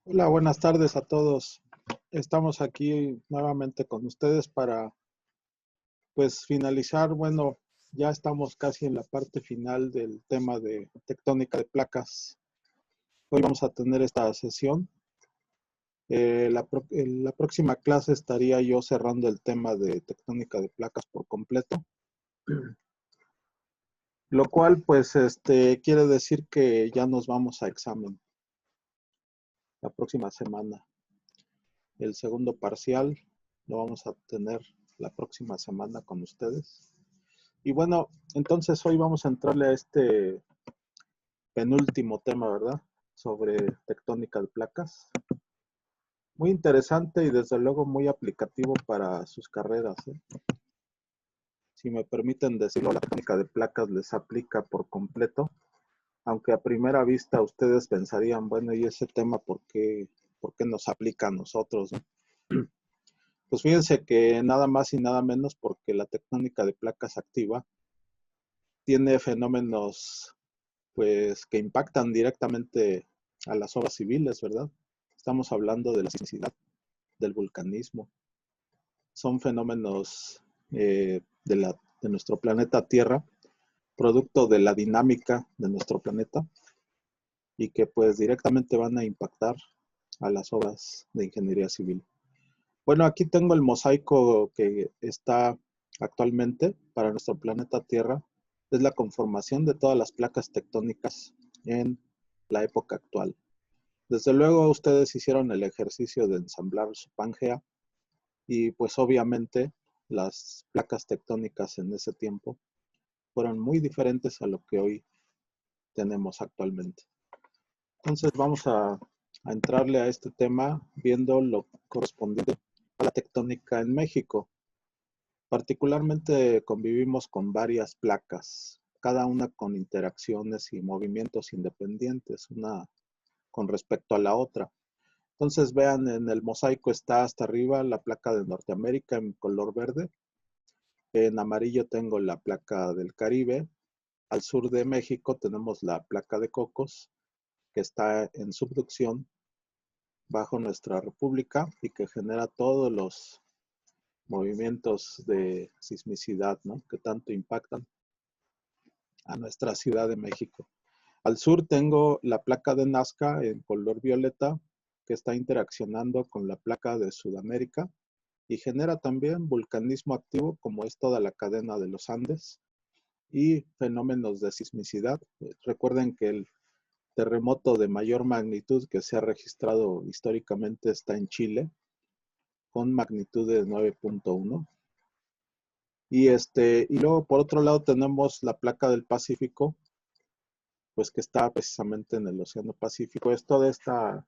Hola, buenas tardes a todos. Estamos aquí nuevamente con ustedes para, pues, finalizar. Bueno, ya estamos casi en la parte final del tema de tectónica de placas. Hoy vamos a tener esta sesión. En la próxima clase estaría yo cerrando el tema de tectónica de placas por completo, lo cual, pues, quiere decir que ya nos vamos a examen la próxima semana. El segundo parcial lo vamos a tener la próxima semana con ustedes. Y bueno, entonces hoy vamos a entrarle a este penúltimo tema, ¿verdad? Sobre tectónica de placas. Muy interesante y desde luego muy aplicativo para sus carreras, ¿eh? Si me permiten decirlo, la tectónica de placas les aplica por completo, aunque a primera vista ustedes pensarían, bueno, ¿y ese tema por qué nos aplica a nosotros, ¿no? Pues fíjense que nada más y nada menos porque la tectónica de placas activa tiene fenómenos pues que impactan directamente a las obras civiles, ¿verdad? Estamos hablando de la sismicidad, del vulcanismo. Son fenómenos de nuestro planeta Tierra, producto de la dinámica de nuestro planeta y que pues directamente van a impactar a las obras de ingeniería civil. Bueno, aquí tengo el mosaico que está actualmente para nuestro planeta Tierra. Es la conformación de todas las placas tectónicas en la época actual. Desde luego ustedes hicieron el ejercicio de ensamblar su Pangea y pues obviamente las placas tectónicas en ese tiempo fueron muy diferentes a lo que hoy tenemos actualmente. Entonces vamos a entrarle a este tema viendo lo correspondiente a la tectónica en México. Particularmente convivimos con varias placas, cada una con interacciones y movimientos independientes, una con respecto a la otra. Entonces vean, en el mosaico está hasta arriba la placa de Norteamérica en color verde. En amarillo tengo la placa del Caribe. Al sur de México tenemos la placa de Cocos, que está en subducción bajo nuestra república y que genera todos los movimientos de sismicidad, ¿no?, que tanto impactan a nuestra Ciudad de México. Al sur tengo la placa de Nazca en color violeta, que está interaccionando con la placa de Sudamérica y genera también vulcanismo activo, como es toda la cadena de los Andes, y fenómenos de sismicidad. Recuerden que el terremoto de mayor magnitud que se ha registrado históricamente está en Chile, con magnitud de 9.1. Y luego por otro lado tenemos la placa del Pacífico, pues que está precisamente en el Océano Pacífico. Es toda esta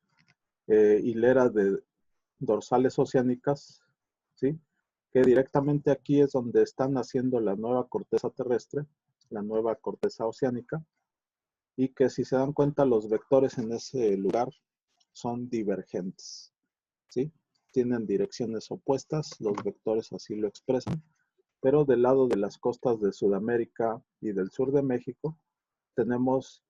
hilera de dorsales oceánicas, ¿sí?, que directamente aquí es donde están naciendo la nueva corteza terrestre, la nueva corteza oceánica, y que si se dan cuenta los vectores en ese lugar son divergentes, ¿sí? Tienen direcciones opuestas, los vectores así lo expresan, pero del lado de las costas de Sudamérica y del sur de México tenemos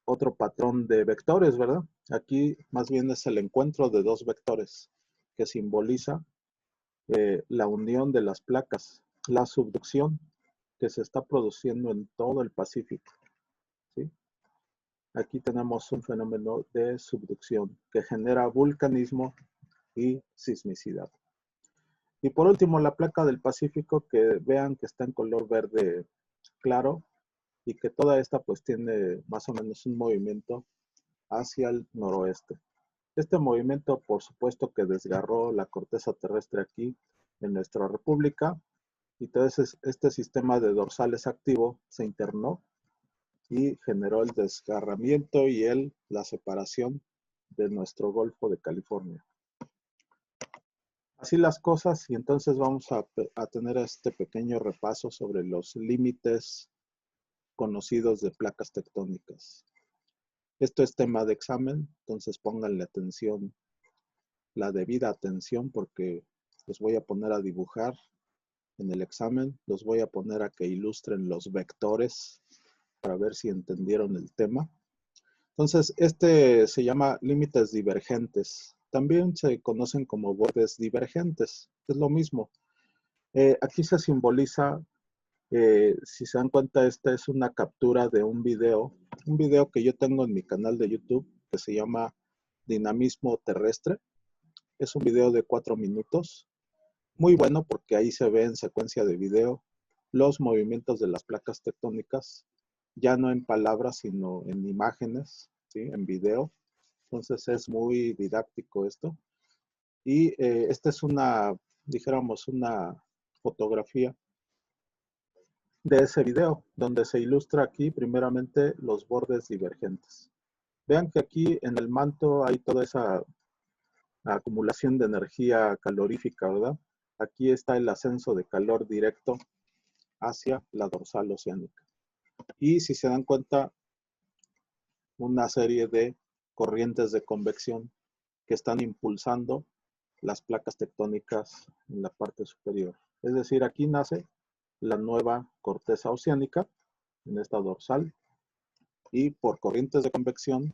otro patrón de vectores, ¿verdad? Aquí más bien es el encuentro de dos vectores que simboliza la unión de las placas, la subducción que se está produciendo en todo el Pacífico, ¿sí? Aquí tenemos un fenómeno de subducción que genera vulcanismo y sismicidad. Y por último, la placa del Pacífico, que vean que está en color verde claro y que toda esta pues tiene más o menos un movimiento hacia el noroeste. Este movimiento, por supuesto, que desgarró la corteza terrestre aquí en nuestra república, y entonces este sistema de dorsales activo se internó y generó el desgarramiento y la separación de nuestro Golfo de California. Así las cosas, y entonces vamos a tener este pequeño repaso sobre los límites conocidos de placas tectónicas. Esto es tema de examen, entonces pónganle atención, la debida atención, porque los voy a poner a dibujar en el examen, los voy a poner a que ilustren los vectores para ver si entendieron el tema. Entonces, este se llama límites divergentes. También se conocen como bordes divergentes. Es lo mismo. Aquí se simboliza, si se dan cuenta, esta es una captura de un video que yo tengo en mi canal de YouTube que se llama Dinamismo Terrestre. Es un video de 4 minutos. Muy bueno porque ahí se ve en secuencia de video los movimientos de las placas tectónicas, ya no en palabras, sino en imágenes, ¿sí? En video. Entonces es muy didáctico esto. Y esta es dijéramos, una fotografía de ese video, donde se ilustra aquí primeramente los bordes divergentes. Vean que aquí en el manto hay toda esa acumulación de energía calorífica, ¿verdad? Aquí está el ascenso de calor directo hacia la dorsal oceánica. Y si se dan cuenta, una serie de corrientes de convección que están impulsando las placas tectónicas en la parte superior. Es decir, aquí nace la nueva corteza oceánica en esta dorsal y por corrientes de convección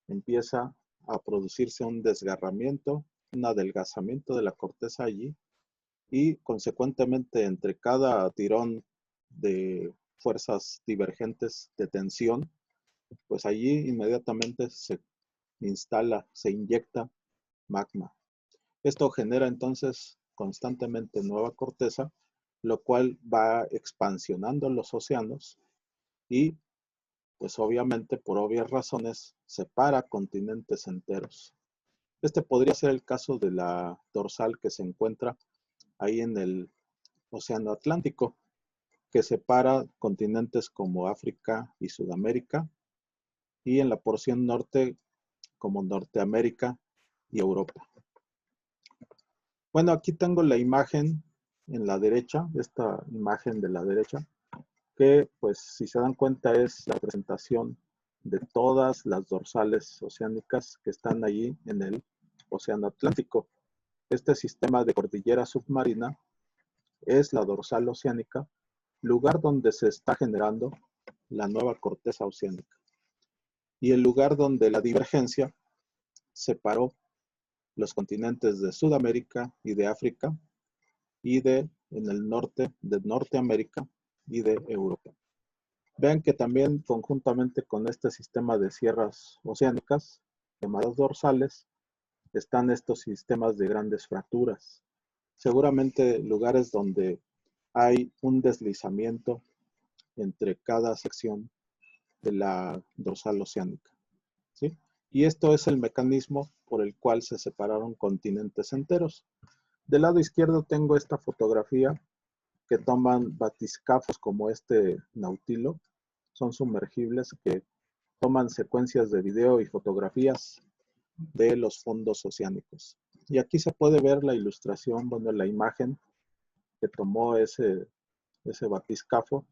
empieza a producirse un desgarramiento, un adelgazamiento de la corteza allí y consecuentemente entre cada tirón de fuerzas divergentes de tensión, pues allí inmediatamente se instala, se inyecta magma. Esto genera entonces constantemente nueva corteza, lo cual va expansionando los océanos y pues obviamente por obvias razones separa continentes enteros. Este podría ser el caso de la dorsal que se encuentra ahí en el Océano Atlántico, que separa continentes como África y Sudamérica, y en la porción norte como Norteamérica y Europa. Bueno, aquí tengo la imagen en la derecha, esta imagen de la derecha, que pues si se dan cuenta es la presentación de todas las dorsales oceánicas que están allí en el Océano Atlántico. Este sistema de cordillera submarina es la dorsal oceánica, lugar donde se está generando la nueva corteza oceánica y el lugar donde la divergencia separó los continentes de Sudamérica y de África y en el norte de Norteamérica y de Europa. Vean que también conjuntamente con este sistema de sierras oceánicas, llamadas dorsales, están estos sistemas de grandes fracturas. Seguramente lugares donde hay un deslizamiento entre cada sección de la dorsal oceánica, ¿sí? Y esto es el mecanismo por el cual se separaron continentes enteros. Del lado izquierdo tengo esta fotografía que toman batiscafos como este Nautilo. Son sumergibles que toman secuencias de video y fotografías de los fondos oceánicos. Y aquí se puede ver la ilustración, bueno, la imagen que tomó ese batiscafo,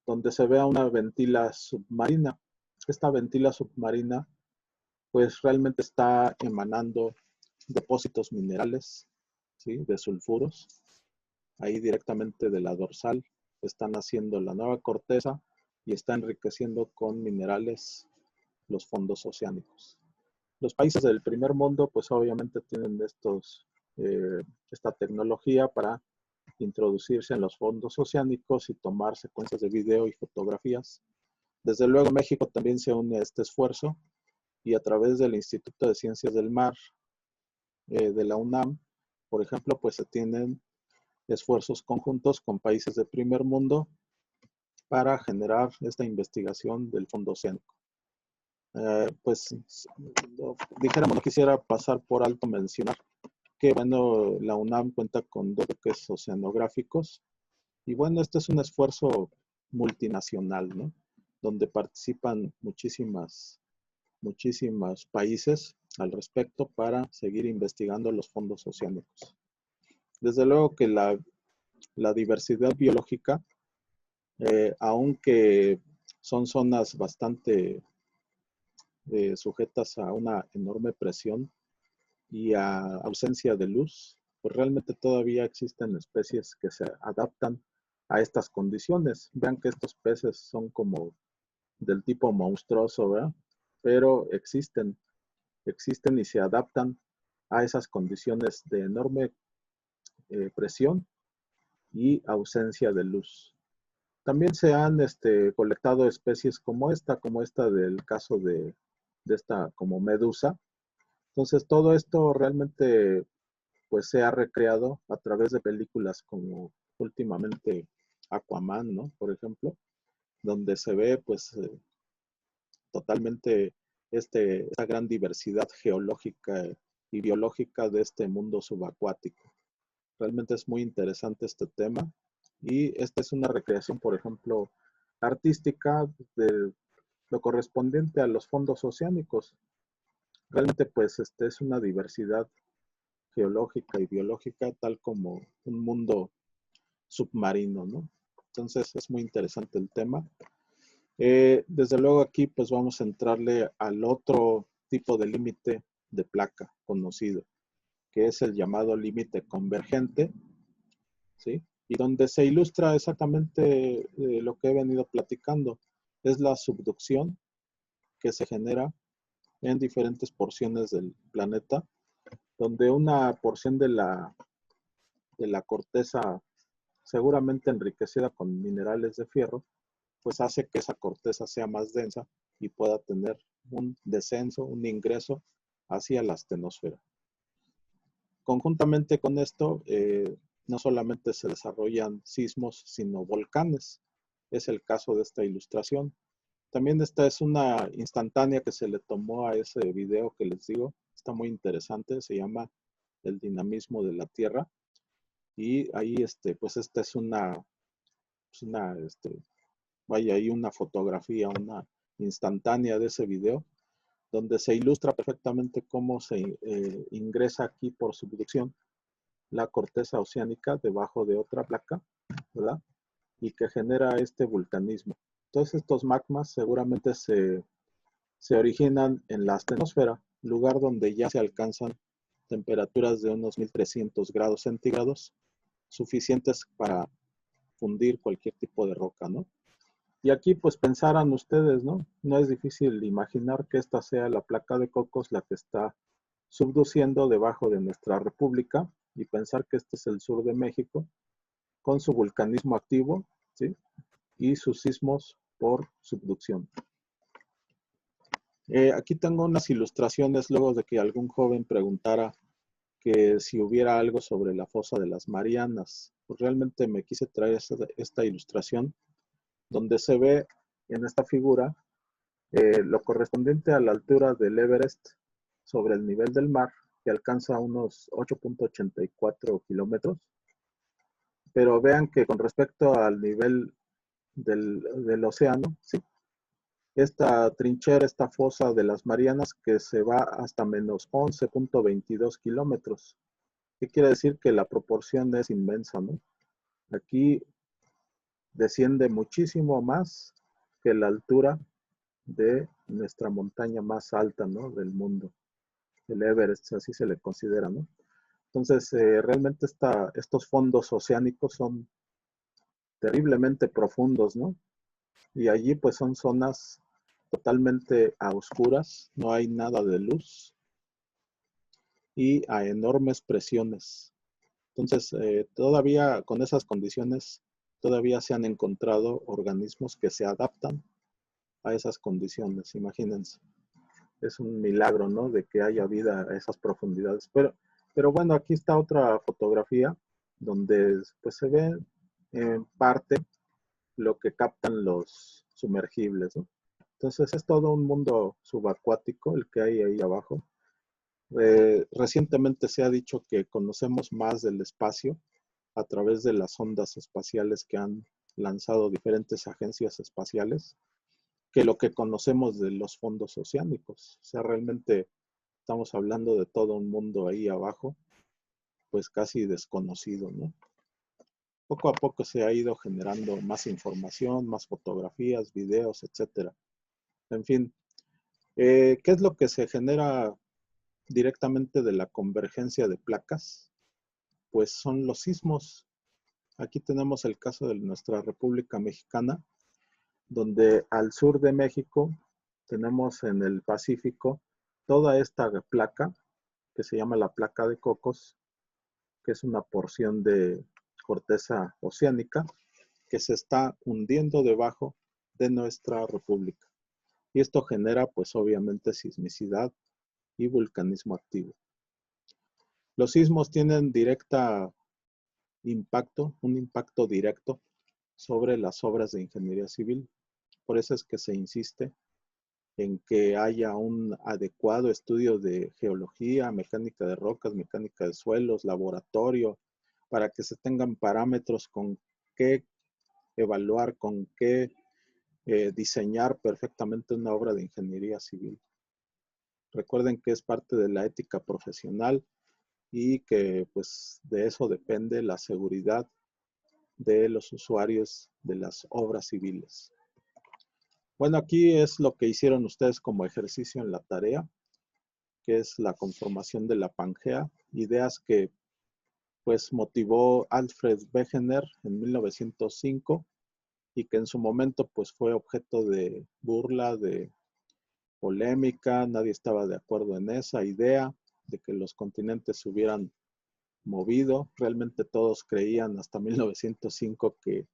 donde se ve a una ventila submarina. Esta ventila submarina pues realmente está emanando depósitos minerales, ¿sí? De sulfuros, ahí directamente de la dorsal, están haciendo la nueva corteza y está enriqueciendo con minerales los fondos oceánicos. Los países del primer mundo, pues obviamente tienen esta tecnología para introducirse en los fondos oceánicos y tomar secuencias de video y fotografías. Desde luego México también se une a este esfuerzo y a través del Instituto de Ciencias del Mar de la UNAM, por ejemplo, pues se tienen esfuerzos conjuntos con países del primer mundo para generar esta investigación del fondo oceánico. Pues dijéramos, no quisiera pasar por alto mencionar que, bueno, la UNAM cuenta con 2 buques oceanográficos y, bueno, este es un esfuerzo multinacional, ¿no? Donde participan muchísimos países al respecto para seguir investigando los fondos oceánicos. Desde luego que la diversidad biológica, aunque son zonas bastante sujetas a una enorme presión y a ausencia de luz, pues realmente todavía existen especies que se adaptan a estas condiciones. Vean que estos peces son como del tipo monstruoso, ¿verdad? pero existen y se adaptan a esas condiciones de enorme presión y ausencia de luz. También se han colectado especies como esta del caso de esta como medusa. Entonces todo esto realmente pues se ha recreado a través de películas como últimamente Aquaman, ¿no? Por ejemplo, donde se ve pues totalmente esta gran diversidad geológica y biológica de este mundo subacuático. Realmente es muy interesante este tema y esta es una recreación, por ejemplo, artística de lo correspondiente a los fondos oceánicos. Realmente pues es una diversidad geológica y biológica tal como un mundo submarino, ¿no? Entonces es muy interesante el tema. Desde luego aquí pues vamos a entrarle al otro tipo de límite de placa conocido, que es el llamado límite convergente, ¿sí? Y donde se ilustra exactamente lo que he venido platicando, es la subducción que se genera en diferentes porciones del planeta, donde una porción de la corteza seguramente enriquecida con minerales de fierro, pues hace que esa corteza sea más densa y pueda tener un descenso, un ingreso hacia la astenosfera. Conjuntamente con esto, no solamente se desarrollan sismos, sino volcanes. Es el caso de esta ilustración. También esta es una instantánea que se le tomó a ese video que les digo. Está muy interesante, se llama El dinamismo de la Tierra. Y ahí, pues esta es vaya, hay una fotografía, una instantánea de ese video, donde se ilustra perfectamente cómo se ingresa aquí por subducción la corteza oceánica debajo de otra placa, ¿verdad? Y que genera este vulcanismo. Todos estos magmas seguramente se originan en la astenosfera, lugar donde ya se alcanzan temperaturas de unos 1300 grados centígrados, suficientes para fundir cualquier tipo de roca, ¿no? Y aquí pues pensarán ustedes, ¿no? No es difícil imaginar que esta sea la placa de Cocos la que está subduciendo debajo de nuestra república y pensar que este es el sur de México con su vulcanismo activo, ¿sí? Y sus sismos por subducción. Aquí tengo unas ilustraciones luego de que algún joven preguntara que si hubiera algo sobre la fosa de las Marianas. Pues realmente me quise traer esta ilustración donde se ve en esta figura lo correspondiente a la altura del Everest sobre el nivel del mar, que alcanza unos 8.84 kilómetros. Pero vean que con respecto al nivel del océano, ¿sí? Esta trinchera, esta fosa de las Marianas, que se va hasta menos 11.22 kilómetros. ¿Qué quiere decir? Que la proporción es inmensa, ¿no? Aquí desciende muchísimo más que la altura de nuestra montaña más alta, ¿no? Del mundo, el Everest, así se le considera, ¿no? Entonces, realmente estos fondos oceánicos son terriblemente profundos, ¿no? Y allí pues son zonas totalmente a oscuras, no hay nada de luz y a enormes presiones. Entonces, todavía con esas condiciones, todavía se han encontrado organismos que se adaptan a esas condiciones, imagínense. Es un milagro, ¿no? De que haya vida a esas profundidades. Pero bueno, aquí está otra fotografía donde pues se ve en parte lo que captan los sumergibles, ¿no? Entonces es todo un mundo subacuático el que hay ahí abajo. Recientemente se ha dicho que conocemos más del espacio a través de las ondas espaciales que han lanzado diferentes agencias espaciales que lo que conocemos de los fondos oceánicos. O sea, realmente estamos hablando de todo un mundo ahí abajo, pues casi desconocido, ¿no? Poco a poco se ha ido generando más información, más fotografías, videos, etcétera. En fin, ¿qué es lo que se genera directamente de la convergencia de placas? Pues son los sismos. Aquí tenemos el caso de nuestra República Mexicana, donde al sur de México tenemos en el Pacífico toda esta placa que se llama la placa de Cocos, que es una porción de corteza oceánica que se está hundiendo debajo de nuestra república. Y esto genera, pues obviamente, sismicidad y vulcanismo activo. Los sismos tienen un impacto directo sobre las obras de ingeniería civil. Por eso es que se insiste en que haya un adecuado estudio de geología, mecánica de rocas, mecánica de suelos, laboratorio, para que se tengan parámetros con qué evaluar, con qué diseñar perfectamente una obra de ingeniería civil. Recuerden que es parte de la ética profesional y que pues de eso depende la seguridad de los usuarios de las obras civiles. Bueno, aquí es lo que hicieron ustedes como ejercicio en la tarea, que es la conformación de la Pangea, ideas que pues motivó Alfred Wegener en 1905 y que en su momento pues fue objeto de burla, de polémica, nadie estaba de acuerdo en esa idea de que los continentes se hubieran movido. Realmente todos creían hasta 1905 que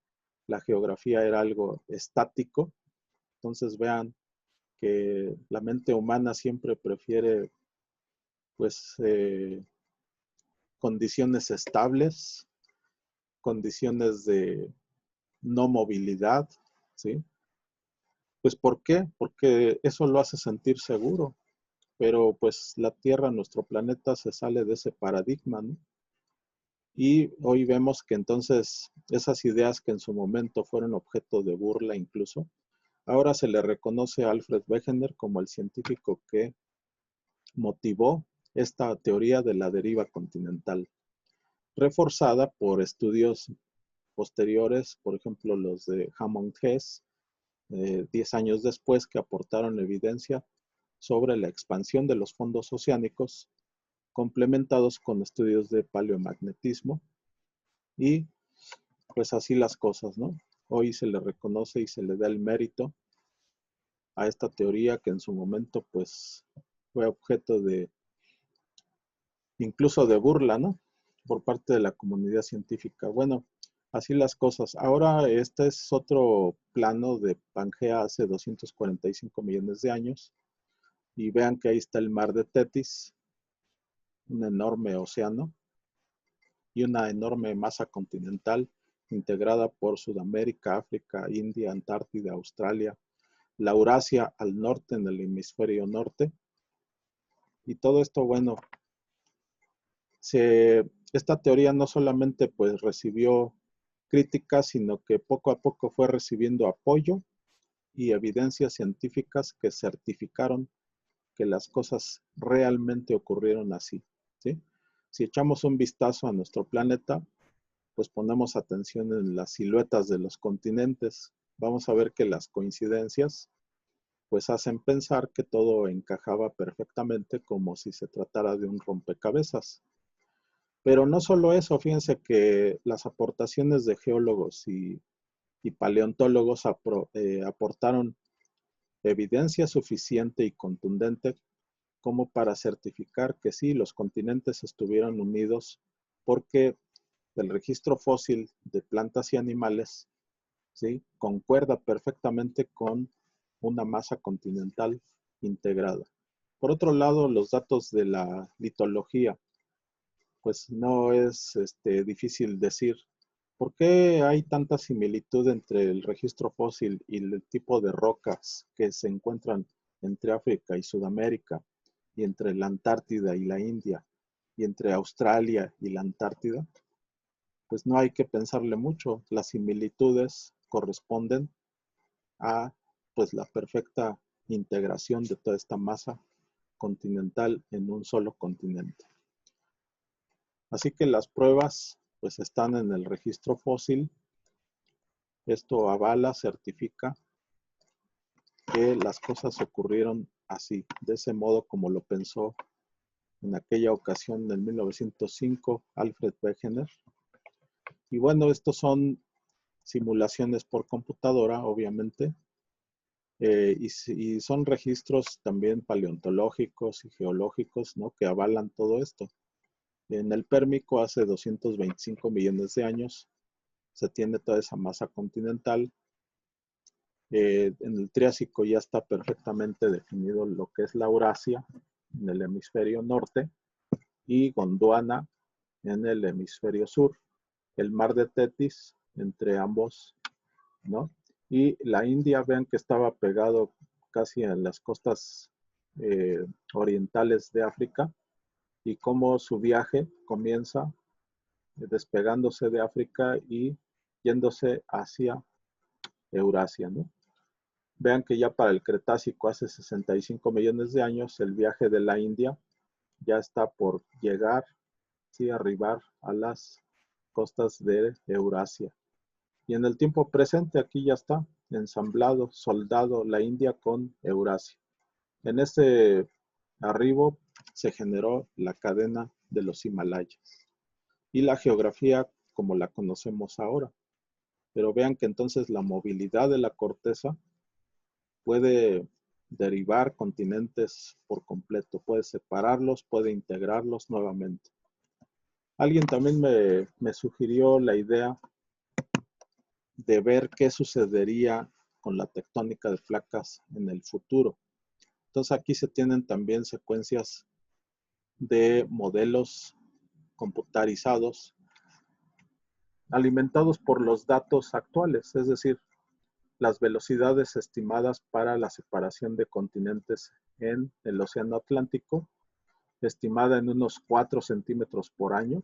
la geografía era algo estático. Entonces vean que la mente humana siempre prefiere pues condiciones estables, condiciones de no movilidad, ¿sí? Pues ¿por qué? Porque eso lo hace sentir seguro, pero pues la Tierra, nuestro planeta, se sale de ese paradigma, ¿no? Y hoy vemos que entonces esas ideas que en su momento fueron objeto de burla incluso, ahora se le reconoce a Alfred Wegener como el científico que motivó esta teoría de la deriva continental, reforzada por estudios posteriores, por ejemplo los de Hammond Hess, 10 años después, que aportaron evidencia sobre la expansión de los fondos oceánicos, complementados con estudios de paleomagnetismo, y pues así las cosas, ¿no? Hoy se le reconoce y se le da el mérito a esta teoría que en su momento pues fue objeto de incluso de burla, ¿no? Por parte de la comunidad científica. Bueno, así las cosas. Ahora este es otro plano de Pangea hace 245 millones de años. Y vean que ahí está el mar de Tetis, un enorme océano y una enorme masa continental integrada por Sudamérica, África, India, Antártida, Australia, la Eurasia al norte en el hemisferio norte. Y todo esto, bueno, esta teoría no solamente pues recibió críticas, sino que poco a poco fue recibiendo apoyo y evidencias científicas que certificaron que las cosas realmente ocurrieron así, ¿sí? Si echamos un vistazo a nuestro planeta, pues ponemos atención en las siluetas de los continentes, vamos a ver que las coincidencias pues hacen pensar que todo encajaba perfectamente como si se tratara de un rompecabezas. Pero no solo eso, fíjense que las aportaciones de geólogos y paleontólogos aportaron evidencia suficiente y contundente como para certificar que sí, los continentes estuvieron unidos porque el registro fósil de plantas y animales, ¿sí?, concuerda perfectamente con una masa continental integrada. Por otro lado, los datos de la litología, pues no es difícil decir por qué hay tanta similitud entre el registro fósil y el tipo de rocas que se encuentran entre África y Sudamérica, y entre la Antártida y la India, y entre Australia y la Antártida. Pues no hay que pensarle mucho. Las similitudes corresponden a pues la perfecta integración de toda esta masa continental en un solo continente. Así que las pruebas pues están en el registro fósil. Esto avala, certifica que las cosas ocurrieron así, de ese modo como lo pensó en aquella ocasión en 1905 Alfred Wegener. Y bueno, estos son simulaciones por computadora, obviamente. y son registros también paleontológicos y geológicos, ¿no? Que avalan todo esto. En el Pérmico, hace 225 millones de años, se tiene toda esa masa continental. En el Triásico ya está perfectamente definido lo que es la Eurasia en el hemisferio norte y Gondwana en el hemisferio sur. El mar de Tetis entre ambos, ¿no? Y la India, vean que estaba pegado casi en las costas orientales de África, y cómo su viaje comienza despegándose de África y yéndose hacia Eurasia, ¿no? Vean que ya para el Cretácico, hace 65 millones de años, el viaje de la India ya está por llegar, sí, arribar a las costas de Eurasia. Y en el tiempo presente, aquí ya está ensamblado, soldado la India con Eurasia. En este arribo se generó la cadena de los Himalayas y la geografía como la conocemos ahora. Pero vean que entonces la movilidad de la corteza puede derivar continentes por completo, puede separarlos, puede integrarlos nuevamente. Alguien también me sugirió la idea de ver qué sucedería con la tectónica de placas en el futuro. Entonces aquí se tienen también secuencias de modelos computarizados alimentados por los datos actuales, es decir, las velocidades estimadas para la separación de continentes en el Océano Atlántico, estimada en unos 4 centímetros por año.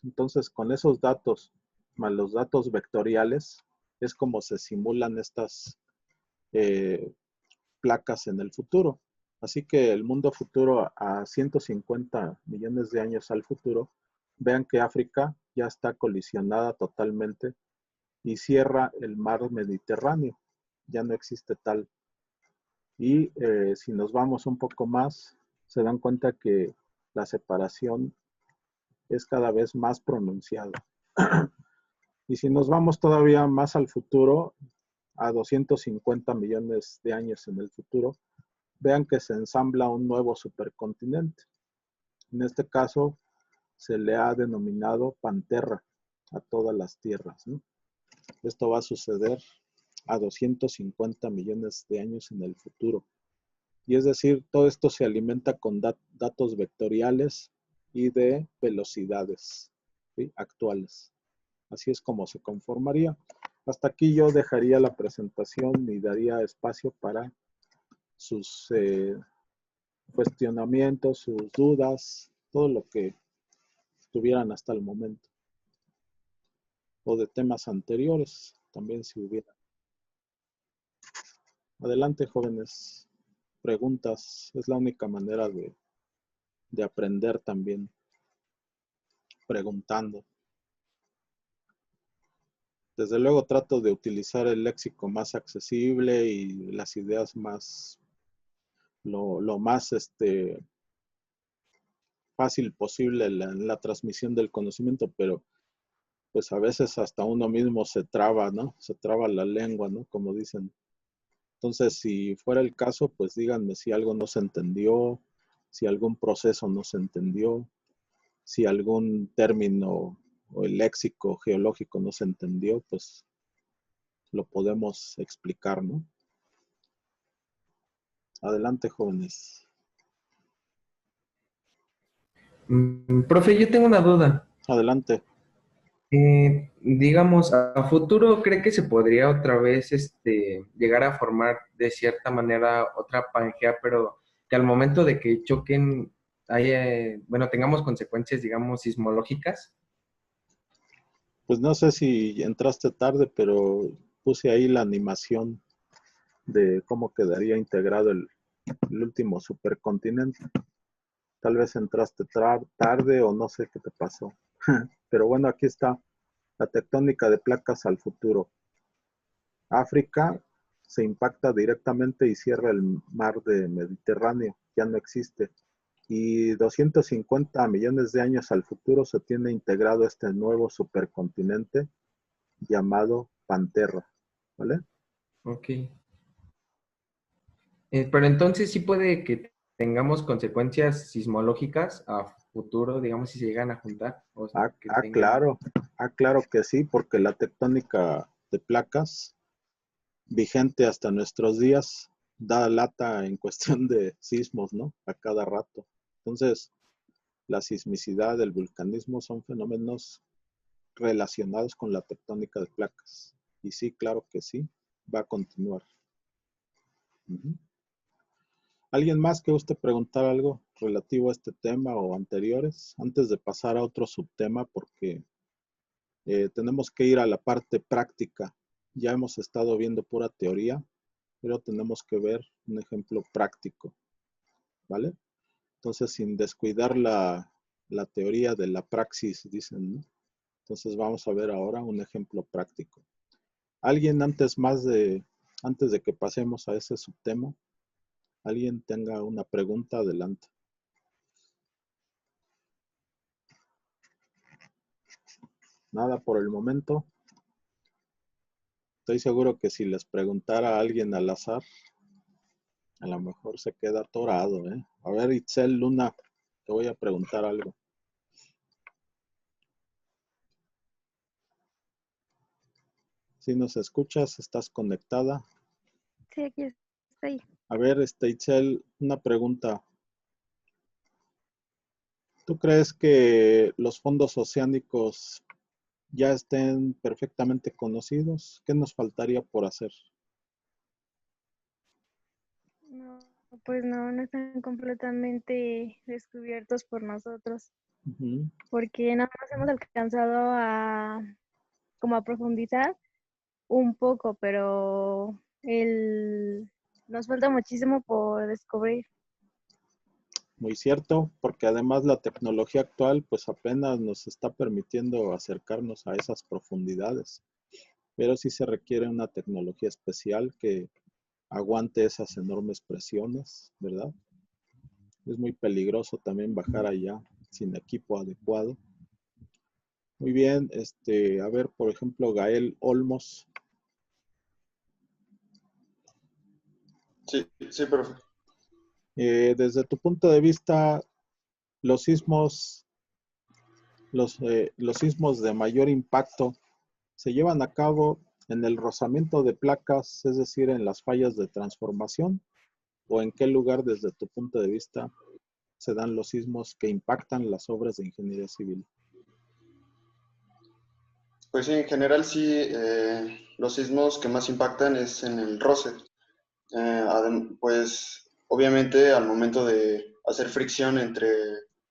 Entonces, con esos datos, más los datos vectoriales, es como se simulan estas placas en el futuro. Así que el mundo futuro, a 150 millones de años al futuro, vean que África ya está colisionada totalmente y cierra el mar Mediterráneo. Ya no existe tal. Y si nos vamos un poco más, se dan cuenta que la separación es cada vez más pronunciada. Y si nos vamos todavía más al futuro, a 250 millones de años en el futuro, vean que se ensambla un nuevo supercontinente. En este caso, se le ha denominado Panterra a todas las tierras, ¿no? Esto va a suceder a 250 millones de años en el futuro. Y es decir, todo esto se alimenta con datos vectoriales y de velocidades, ¿sí?, actuales. Así es como se conformaría. Hasta aquí yo dejaría la presentación y daría espacio para sus cuestionamientos, sus dudas, todo lo que tuvieran hasta el momento. O de temas anteriores, también si hubiera. Adelante, jóvenes. Preguntas. Es la única manera de aprender también, preguntando. Desde luego trato de utilizar el léxico más accesible y las ideas más, lo más fácil posible en la transmisión del conocimiento, pero pues a veces hasta uno mismo se traba, ¿no? Se traba la lengua, ¿no? Como dicen. Entonces, si fuera el caso, pues díganme si algo no se entendió, si algún proceso no se entendió, si algún término o el léxico geológico no se entendió, pues lo podemos explicar, ¿no? Adelante, jóvenes. Profe, yo tengo una duda. Adelante. Digamos, a futuro, ¿cree que se podría otra vez llegar a formar de cierta manera otra Pangea, pero que al momento de que choquen, bueno, tengamos consecuencias, digamos, sismológicas? Pues no sé si entraste tarde, pero puse ahí la animación de cómo quedaría integrado el último supercontinente. Tal vez entraste tarde o no sé qué te pasó. Pero bueno, aquí está la tectónica de placas al futuro. África se impacta directamente y cierra el mar de Mediterráneo, ya no existe. Y 250 millones de años al futuro se tiene integrado este nuevo supercontinente llamado Panterra, ¿vale? Ok. Pero entonces sí puede que tengamos consecuencias sismológicas a futuro, digamos, si se llegan a juntar, o que tengan... Claro, claro que sí, porque la tectónica de placas vigente hasta nuestros días da lata en cuestión de sismos, ¿no? A cada rato. Entonces, la sismicidad, el vulcanismo son fenómenos relacionados con la tectónica de placas. Y sí, claro que sí, va a continuar. Ujú. ¿Alguien más que guste preguntar algo relativo a este tema o anteriores? Antes de pasar a otro subtema, porque tenemos que ir a la parte práctica. Ya hemos estado viendo pura teoría, pero tenemos que ver un ejemplo práctico, ¿vale? Entonces, sin descuidar la teoría de la praxis, dicen, ¿no? Entonces, vamos a ver ahora un ejemplo práctico. ¿Alguien antes de que pasemos a ese subtema, alguien tenga una pregunta? Adelante. Nada por el momento. Estoy seguro que si les preguntara a alguien al azar, a lo mejor se queda atorado, ¿eh? A ver, Itzel Luna, te voy a preguntar algo. Si nos escuchas, estás conectada. Sí, aquí estoy. A ver, Itzel, una pregunta. ¿Tú crees que los fondos oceánicos ya estén perfectamente conocidos? ¿Qué nos faltaría por hacer? No, pues no están completamente descubiertos por nosotros, Ujú. porque nada más hemos alcanzado a como a profundizar un poco, pero nos falta muchísimo por descubrir. Muy cierto, porque además la tecnología actual pues apenas nos está permitiendo acercarnos a esas profundidades, pero sí se requiere una tecnología especial que aguante esas enormes presiones, ¿verdad? Es muy peligroso también bajar allá sin equipo adecuado. Muy bien, a ver, por ejemplo, Gael Olmos. Sí, sí, profe. Desde tu punto de vista, los sismos, los sismos de mayor impacto se llevan a cabo en el rozamiento de placas, es decir, en las fallas de transformación, o en qué lugar desde tu punto de vista se dan los sismos que impactan las obras de ingeniería civil. Pues sí, en general sí, los sismos que más impactan es en el roce. Pues obviamente al momento de hacer fricción entre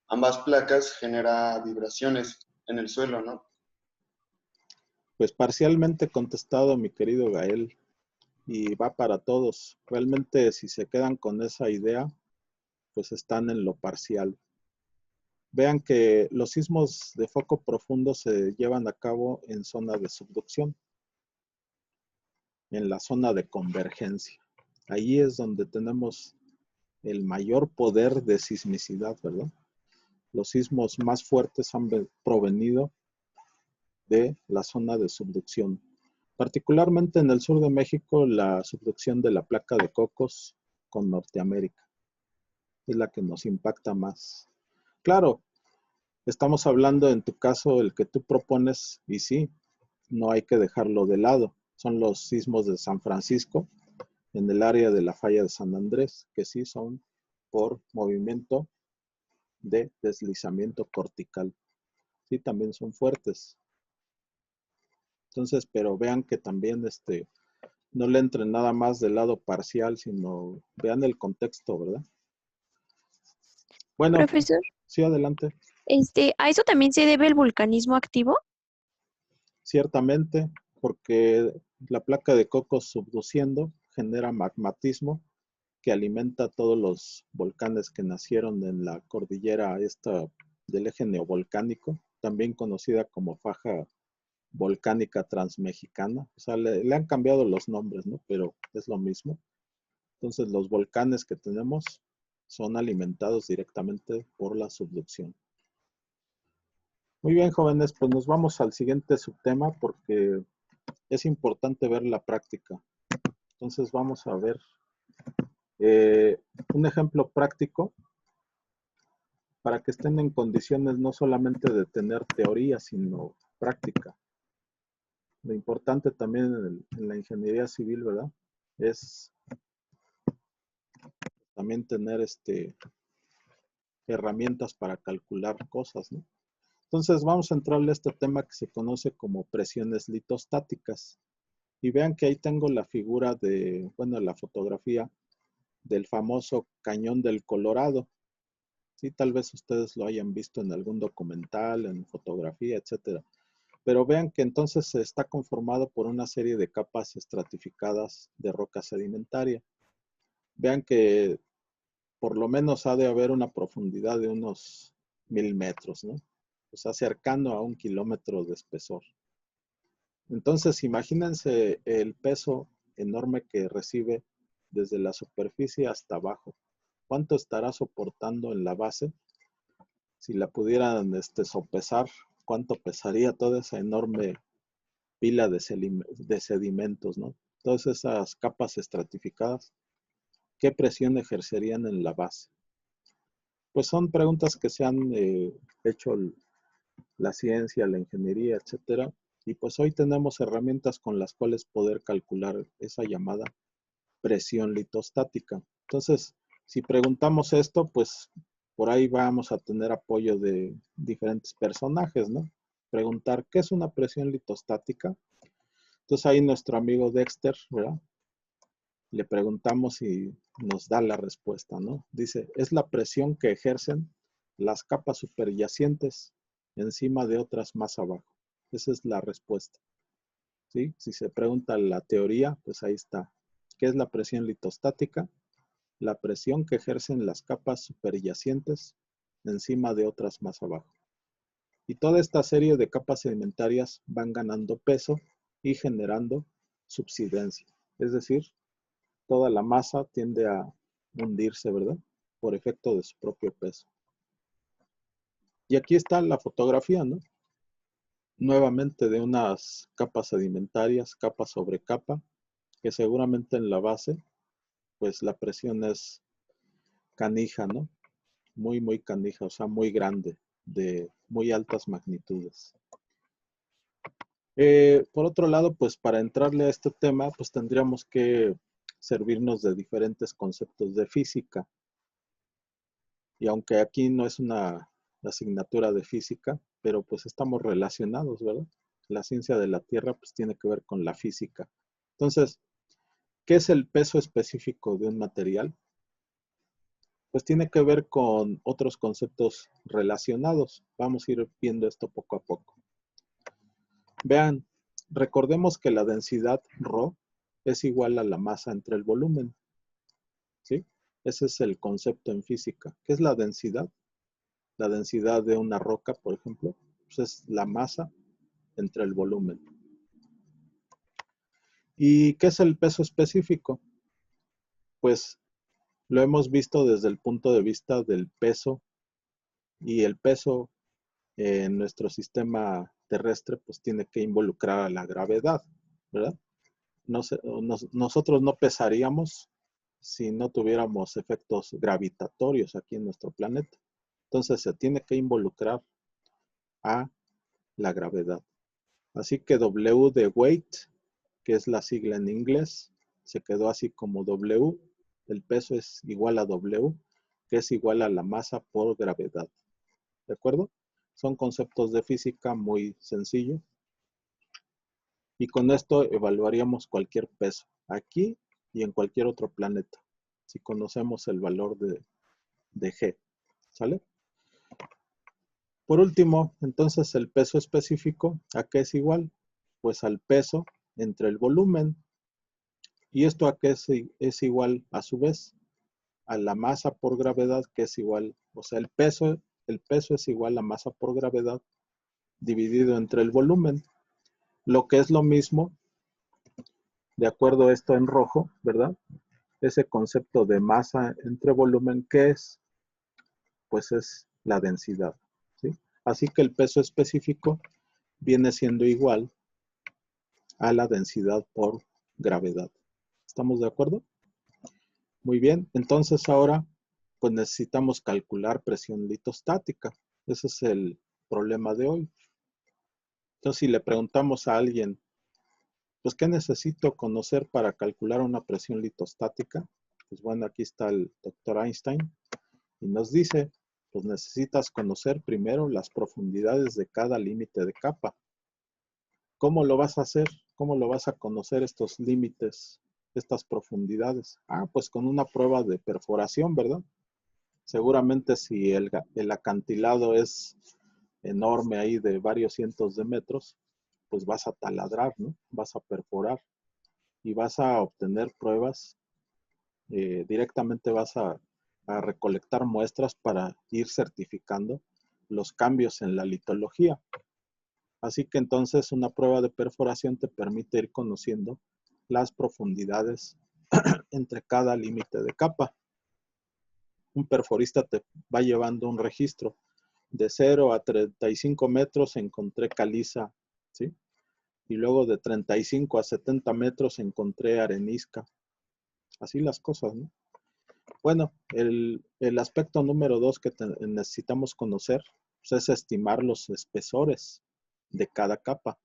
ambas placas genera vibraciones en el suelo, ¿no? Pues parcialmente contestado, mi querido Gael, y va para todos. Realmente si se quedan con esa idea, pues están en lo parcial. Vean que los sismos de foco profundo se llevan a cabo en zona de subducción, en la zona de convergencia. Ahí es donde tenemos el mayor poder de sismicidad, ¿verdad? Los sismos más fuertes han provenido de la zona de subducción. Particularmente en el sur de México, la subducción de la placa de Cocos con Norteamérica es la que nos impacta más. Claro, estamos hablando en tu caso el que tú propones y sí, no hay que dejarlo de lado. Son los sismos de San Francisco en el área de la falla de San Andrés, que sí son por movimiento de deslizamiento cortical. Sí, también son fuertes. Entonces, pero vean que también no le entren nada más del lado parcial, sino vean el contexto, ¿verdad? Bueno, Profesor, sí, adelante. ¿a eso también se debe el vulcanismo activo? Ciertamente, porque la placa de Cocos subduciendo genera magmatismo que alimenta todos los volcanes que nacieron en la cordillera esta del eje neovolcánico, también conocida como faja volcánica transmexicana. O sea, le han cambiado los nombres, ¿no? Pero es lo mismo. Entonces, los volcanes que tenemos son alimentados directamente por la subducción. Muy bien, jóvenes, pues nos vamos al siguiente subtema porque es importante ver la práctica. Entonces, vamos a ver Un ejemplo práctico para que estén en condiciones no solamente de tener teoría, sino práctica. Lo importante también en la ingeniería civil, ¿verdad? Es también tener herramientas para calcular cosas, ¿no? Entonces vamos a entrarle a este tema que se conoce como presiones litostáticas. Y vean que ahí tengo la figura de, bueno, la fotografía del famoso Cañón del Colorado. Sí, tal vez ustedes lo hayan visto en algún documental, en fotografía, etcétera. Pero vean que entonces está conformado por una serie de capas estratificadas de roca sedimentaria. Vean que por lo menos ha de haber una profundidad de unos 1000 metros, ¿no? O sea, cercano a 1 kilómetro de espesor. Entonces, imagínense el peso enorme que recibe desde la superficie hasta abajo. ¿Cuánto estará soportando en la base? Si la pudieran sopesar, ¿cuánto pesaría toda esa enorme pila de sedimentos, ¿no? Todas esas capas estratificadas, ¿qué presión ejercerían en la base? Pues son preguntas que se han hecho la ciencia, la ingeniería, etcétera. Y pues hoy tenemos herramientas con las cuales poder calcular esa llamada presión litostática. Entonces, si preguntamos esto, pues por ahí vamos a tener apoyo de diferentes personajes, ¿no? Preguntar, ¿qué es una presión litostática? Entonces ahí nuestro amigo Dexter, ¿verdad? Le preguntamos y nos da la respuesta, ¿no? Dice, es la presión que ejercen las capas superyacientes encima de otras más abajo. Esa es la respuesta, ¿sí? Si se pregunta la teoría, pues ahí está. ¿Qué es la presión litostática? La presión que ejercen las capas superyacientes encima de otras más abajo. Y toda esta serie de capas sedimentarias van ganando peso y generando subsidencia. Es decir, toda la masa tiende a hundirse, ¿verdad? Por efecto de su propio peso. Y aquí está la fotografía, ¿no? Nuevamente de unas capas sedimentarias, capa sobre capa, que seguramente en la base, pues la presión es canija, ¿no? Muy, muy canija, o sea, muy grande, de muy altas magnitudes. Por otro lado, pues para entrarle a este tema, pues tendríamos que servirnos de diferentes conceptos de física. Y aunque aquí no es una asignatura de física, pero pues estamos relacionados, ¿verdad? La ciencia de la Tierra pues tiene que ver con la física. Entonces, ¿qué es el peso específico de un material? Pues tiene que ver con otros conceptos relacionados. Vamos a ir viendo esto poco a poco. Vean, recordemos que la densidad ρ es igual a la masa entre el volumen, ¿sí? Ese es el concepto en física. ¿Qué es la densidad? La densidad de una roca, por ejemplo, pues es la masa entre el volumen. ¿Y qué es el peso específico? Pues lo hemos visto desde el punto de vista del peso, y el peso en nuestro sistema terrestre pues tiene que involucrar a la gravedad, ¿verdad? Nosotros no pesaríamos si no tuviéramos efectos gravitatorios aquí en nuestro planeta. Entonces se tiene que involucrar a la gravedad. Así que W de weight, que es la sigla en inglés, se quedó así como W. El peso es igual a W, que es igual a la masa por gravedad. ¿De acuerdo? Son conceptos de física muy sencillos. Y con esto evaluaríamos cualquier peso, aquí y en cualquier otro planeta, si conocemos el valor de G. ¿Sale? Por último, entonces el peso específico, ¿a qué es igual? Pues al peso entre el volumen. ¿Y esto a qué es igual a su vez? A la masa por gravedad, que es igual, o sea, el peso es igual a masa por gravedad dividido entre el volumen. Lo que es lo mismo, de acuerdo a esto en rojo, ¿verdad? Ese concepto de masa entre volumen, ¿qué es? Pues es la densidad, ¿sí? Así que el peso específico viene siendo igual a la densidad por gravedad. ¿Estamos de acuerdo? Muy bien, entonces ahora pues necesitamos calcular presión litostática. Ese es el problema de hoy. Entonces, si le preguntamos a alguien, pues, ¿qué necesito conocer para calcular una presión litostática? Pues bueno, aquí está el doctor Einstein y nos dice, pues necesitas conocer primero las profundidades de cada límite de capa. ¿Cómo lo vas a hacer? ¿Cómo lo vas a conocer estos límites, estas profundidades? Ah, pues con una prueba de perforación, ¿verdad? Seguramente si el acantilado es enorme ahí de varios cientos de metros, pues vas a taladrar, ¿no? Vas a perforar y vas a obtener pruebas. Directamente vas a recolectar muestras para ir certificando los cambios en la litología. Así que entonces una prueba de perforación te permite ir conociendo las profundidades entre cada límite de capa. Un perforista te va llevando un registro. De 0 a 35 metros encontré caliza, ¿sí? Y luego de 35 a 70 metros encontré arenisca. Así las cosas, ¿no? Bueno, el aspecto número 2 que necesitamos conocer pues, es estimar los espesores de cada capa.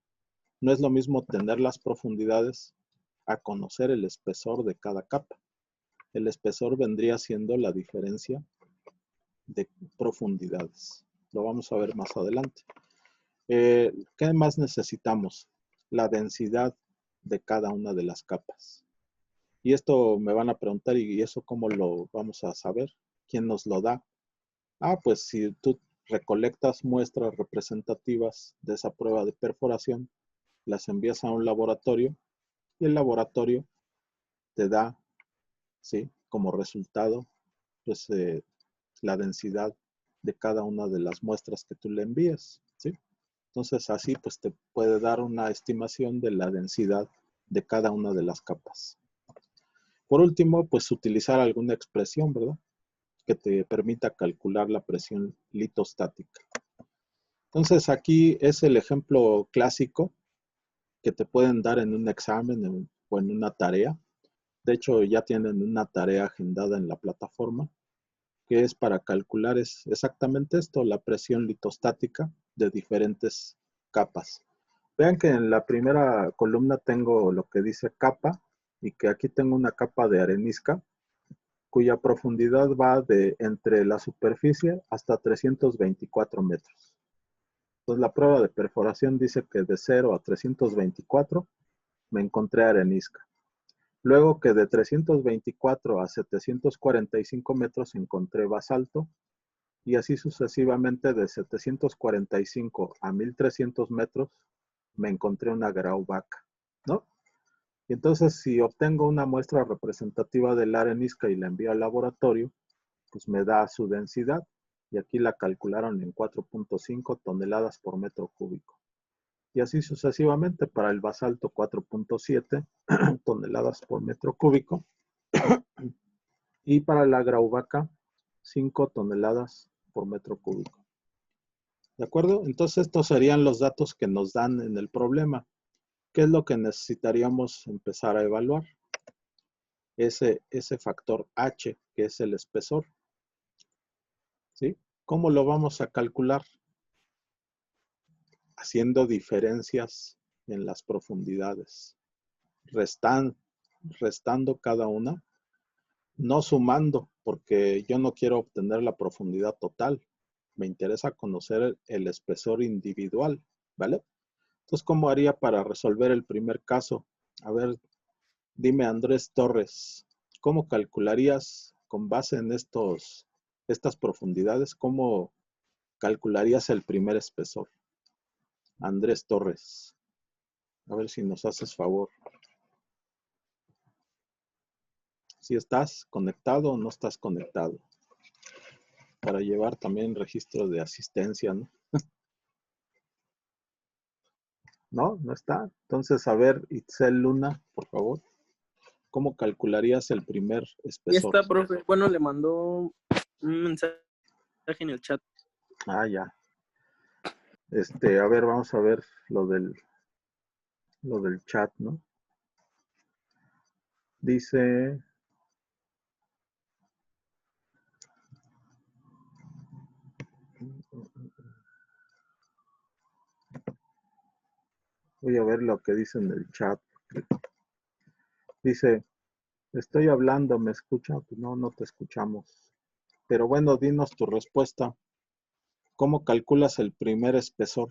No es lo mismo tener las profundidades a conocer el espesor de cada capa. El espesor vendría siendo la diferencia de profundidades. Lo vamos a ver más adelante. ¿Qué más necesitamos? La densidad de cada una de las capas. Y esto me van a preguntar, ¿y eso cómo lo vamos a saber? ¿Quién nos lo da? Ah, pues si tú recolectas muestras representativas de esa prueba de perforación, las envías a un laboratorio y el laboratorio te da, ¿sí? Como resultado, pues la densidad de cada una de las muestras que tú le envías, ¿sí? Entonces así pues te puede dar una estimación de la densidad de cada una de las capas. Por último, pues utilizar alguna expresión, ¿verdad? Que te permita calcular la presión litostática. Entonces aquí es el ejemplo clásico que te pueden dar en un examen o en una tarea. De hecho, ya tienen una tarea agendada en la plataforma, que es para calcular exactamente esto, la presión litostática de diferentes capas. Vean que en la primera columna tengo lo que dice capa y que aquí tengo una capa de arenisca cuya profundidad va de entre la superficie hasta 324 metros. Entonces la prueba de perforación dice que de 0 a 324 me encontré arenisca. Luego que de 324 a 745 metros encontré basalto y así sucesivamente de 745 a 1300 metros me encontré una grauvaca, ¿no? Y entonces si obtengo una muestra representativa de la arenisca y la envío al laboratorio, pues me da su densidad y aquí la calcularon en 4.5 toneladas por metro cúbico. Y así sucesivamente para el basalto 4.7 toneladas por metro cúbico y para la grauvaca 5 toneladas por metro cúbico. ¿De acuerdo? Entonces estos serían los datos que nos dan en el problema. ¿Qué es lo que necesitaríamos empezar a evaluar? Ese factor H, que es el espesor. ¿Sí? ¿Cómo lo vamos a calcular? Haciendo diferencias en las profundidades. Restando cada una, no sumando, porque yo no quiero obtener la profundidad total. Me interesa conocer el espesor individual, ¿vale? Entonces, ¿cómo haría para resolver el primer caso? A ver, dime, Andrés Torres, ¿cómo calcularías con base en estas profundidades, cómo calcularías el primer espesor? Andrés Torres, a ver si nos haces favor. Si estás conectado o no estás conectado. Para llevar también registro de asistencia, ¿no? ¿No? ¿No está? Entonces, a ver, Itzel Luna, por favor. ¿Cómo calcularías el primer Ya espesor? está, profe. Bueno, le mandó un mensaje en el chat. Ah, ya. A ver, vamos a ver lo del chat, ¿no? Dice, Voy a ver lo que dice en el chat. Dice, estoy hablando, ¿me escucha? Pues no, no te escuchamos. Pero bueno, dinos tu respuesta. ¿Cómo calculas el primer espesor?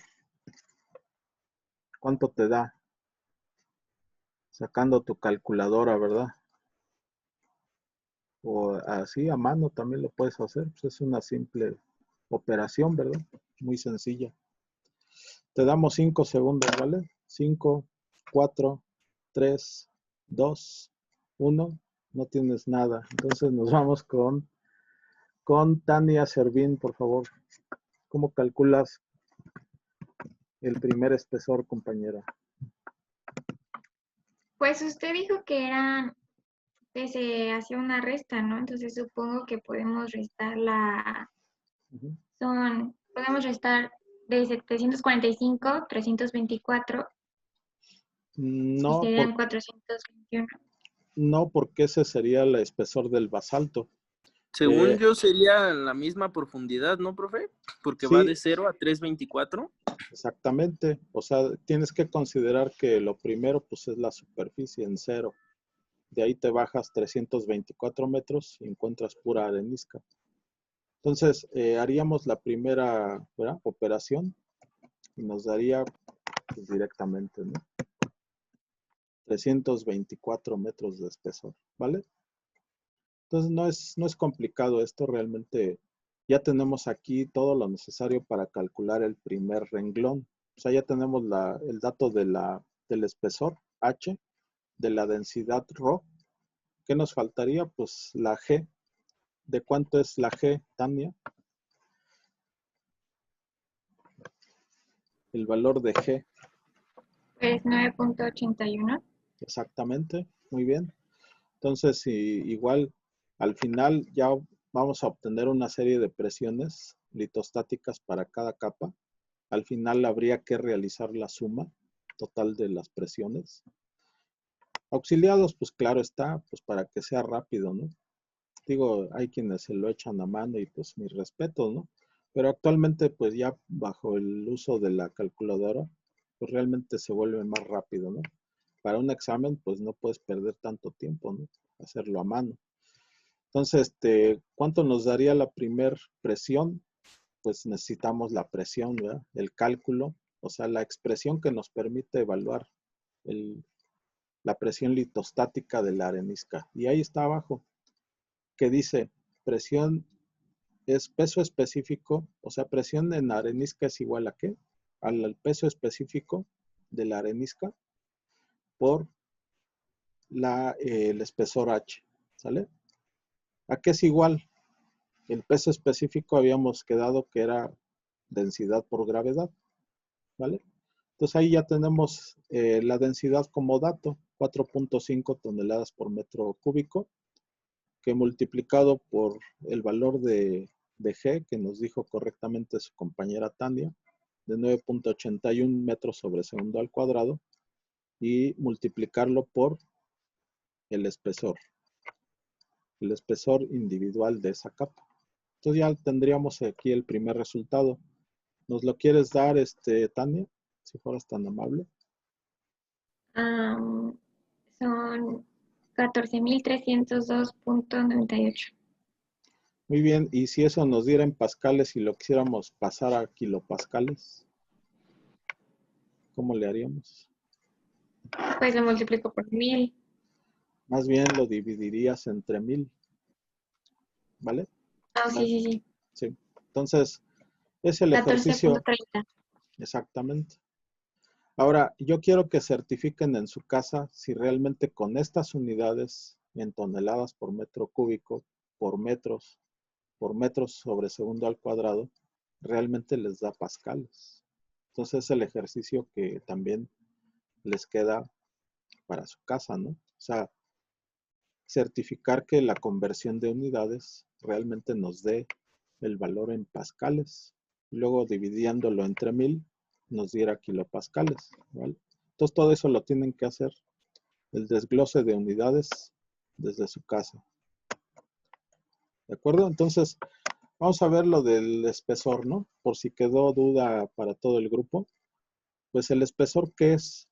¿Cuánto te da? Sacando tu calculadora, ¿verdad? O así a mano también lo puedes hacer. Pues es una simple operación, ¿verdad? Muy sencilla. Te damos 5 segundos, ¿vale? 5, 4, 3, 2, 1. No tienes nada. Entonces nos vamos con Tania Servín, por favor. ¿Cómo calculas el primer espesor, compañera? Pues usted dijo que eran, que se hacía una resta, ¿no? Entonces supongo que podemos restar Ujú. podemos restar de 745, 324 y No, serían 421. no, porque ese sería el espesor del basalto. Según yo sería la misma profundidad, ¿no, profe? Porque va de Sí, 0 a 324. exactamente. O sea, tienes que considerar que lo primero pues es la superficie en 0. De ahí te bajas 324 metros y encuentras pura arenisca. Entonces, haríamos la primera, ¿verdad?, operación y nos daría pues, directamente, ¿no? 324 metros de espesor, ¿vale? Entonces, no es complicado esto, realmente ya tenemos aquí todo lo necesario para calcular el primer renglón. O sea, ya tenemos el dato del espesor H, de la densidad ρ. ¿Qué nos faltaría? Pues la G. ¿De cuánto es la G, Tania? El valor de G. Pues 9.81. Exactamente, muy bien. Entonces, igual, al final ya vamos a obtener una serie de presiones litostáticas para cada capa. Al final habría que realizar la suma total de las presiones. Auxiliados, pues claro está, pues para que sea rápido, ¿no? Digo, hay quienes se lo echan a mano y pues mis respetos, ¿no? Pero actualmente, pues ya bajo el uso de la calculadora, pues realmente se vuelve más rápido, ¿no? Para un examen, pues no puedes perder tanto tiempo, ¿no? Hacerlo a mano. Entonces, ¿cuánto nos daría la primer presión? Pues necesitamos la presión, ¿verdad? El cálculo, o sea, la expresión que nos permite evaluar la presión litostática de la arenisca. Y ahí está abajo, que dice presión es peso específico, o sea, presión en arenisca es igual a ¿qué? Al peso específico de la arenisca por el espesor H, ¿sale? ¿A qué es igual? El peso específico habíamos quedado que era densidad por gravedad, ¿vale? Entonces ahí ya tenemos la densidad como dato, 4.5 toneladas por metro cúbico, que multiplicado por el valor de G, que nos dijo correctamente su compañera Tania, de 9.81 metros sobre segundo al cuadrado, y multiplicarlo por el espesor individual de esa capa. Entonces ya tendríamos aquí el primer resultado. ¿Nos lo quieres dar, Tania? Si fueras tan amable. Son 14.302.98. Muy bien, y si eso nos diera en pascales y lo quisiéramos pasar a kilopascales, ¿cómo le haríamos? Pues lo multiplico por 1000. Más bien lo dividirías entre 1000, ¿vale? Ah, sí. Sí. Entonces, es el ejercicio. 14.30. Exactamente. Ahora, yo quiero que certifiquen en su casa si realmente con estas unidades en toneladas por metro cúbico, por metros sobre segundo al cuadrado, realmente les da pascales. Entonces, es el ejercicio que también les queda para su casa, ¿no? O sea, certificar que la conversión de unidades realmente nos dé el valor en pascales. Luego dividiéndolo entre 1000 nos diera kilopascales, ¿vale? Entonces todo eso lo tienen que hacer, el desglose de unidades desde su casa. ¿De acuerdo? Entonces vamos a ver lo del espesor, ¿no? Por si quedó duda para todo el grupo. Pues el espesor, ¿qué es?